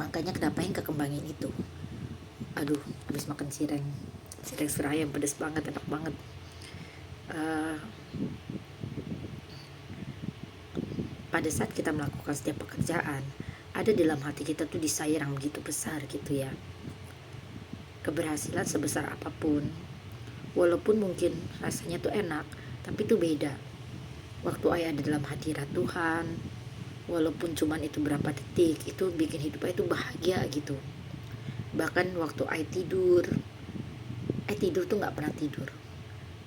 Makanya kenapa yang kekembangin itu. Aduh, habis makan cireng ayam pedas banget, enak banget. uh, Pada saat kita melakukan setiap pekerjaan, ada dalam hati kita tuh desire yang begitu besar gitu ya. Keberhasilan sebesar apapun, walaupun mungkin rasanya tuh enak, tapi tuh beda waktu ayah ada dalam hadirat Tuhan. Walaupun cuman itu berapa detik, itu bikin hidup ayah itu bahagia gitu. Bahkan waktu ayah tidur tuh nggak pernah tidur.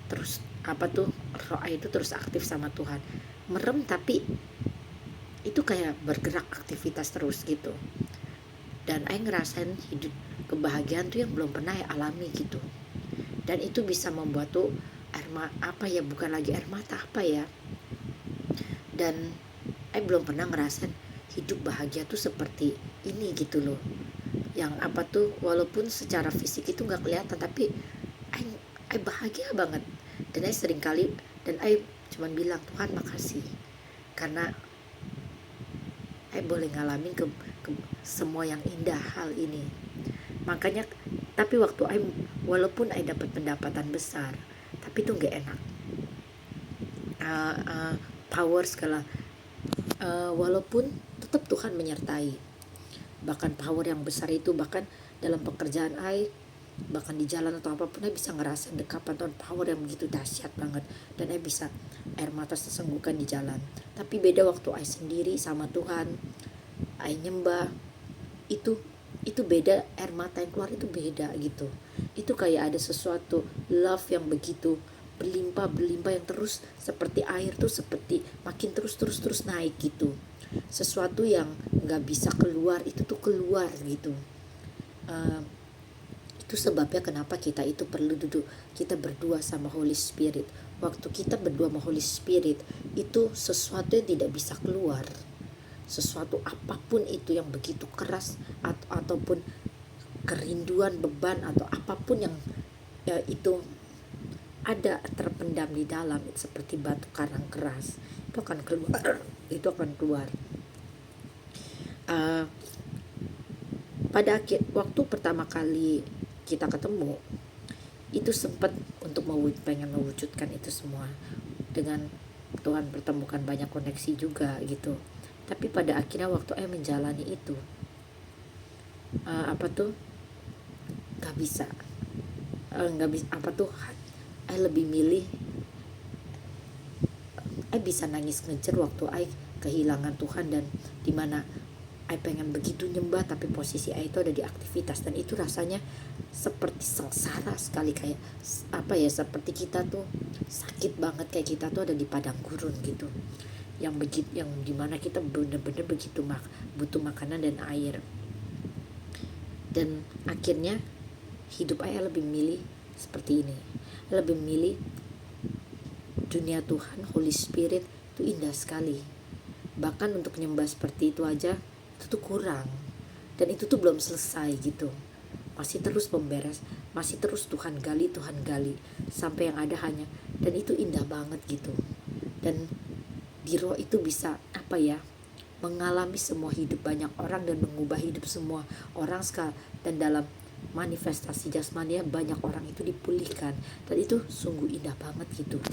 Terus apa tuh, roh ayah itu terus aktif sama Tuhan. Merem tapi itu kayak bergerak aktivitas terus gitu. Dan ayah ngerasain hidup kebahagiaan tuh yang belum pernah ayah alami gitu. Dan itu bisa membuat tuh bukan lagi air mata dan belum pernah ngerasain hidup bahagia tuh seperti ini gitu loh. Yang apa tuh, walaupun secara fisik itu nggak kelihatan, tapi I bahagia banget. Dan I sering kali, dan I cuman bilang, Tuhan makasih karena I boleh ngalamin ke semua yang indah hal ini. Makanya, tapi waktu walaupun I dapat pendapatan besar, tapi itu nggak enak. Power segala, walaupun tetap Tuhan menyertai. Bahkan power yang besar itu, bahkan dalam pekerjaan bahkan di jalan atau apapun, bisa ngerasain dekapan Tuhan, power yang begitu dahsyat banget. Dan bisa air mata tersenggukan di jalan. Tapi beda waktu sendiri sama Tuhan, nyembah, itu beda, air mata yang keluar itu beda gitu. Itu kayak ada sesuatu love yang begitu berlimpah yang terus seperti air tuh, seperti makin terus naik gitu. Sesuatu yang nggak bisa keluar itu tuh keluar gitu. Itu sebabnya kenapa kita itu perlu kita berdua sama Holy Spirit. Waktu kita berdua sama Holy Spirit, itu sesuatu yang tidak bisa keluar. Sesuatu apapun itu yang begitu keras, ataupun kerinduan, beban, atau apapun yang itu ada terpendam di dalam, seperti batu karang keras, itu akan keluar. Pada waktu pertama kali kita ketemu, itu sempat untuk pengen mewujudkan itu semua. Dengan Tuhan pertemukan banyak koneksi juga gitu. Tapi pada akhirnya waktu menjalani itu, nggak bisa lebih milih. Bisa nangis ngejer waktu kehilangan Tuhan, dan dimana pengen begitu nyembah, tapi posisi itu ada di aktivitas, dan itu rasanya seperti sengsara sekali, kayak seperti kita tuh sakit banget, kayak kita tuh ada di padang gurun gitu, yang dimana kita bener-bener begitu butuh makanan dan air. Dan akhirnya hidup lebih milih seperti ini, lebih milih dunia Tuhan, Holy Spirit itu indah sekali. Bahkan untuk nyembah seperti itu aja itu tuh kurang, dan itu tuh belum selesai gitu, masih terus memberes, masih terus Tuhan gali sampai yang ada hanya, dan itu indah banget gitu. Dan di roh itu bisa mengalami semua hidup banyak orang dan mengubah hidup semua orang sekali, dan dalam manifestasi jasmania banyak orang itu dipulihkan, dan itu sungguh indah banget gitu.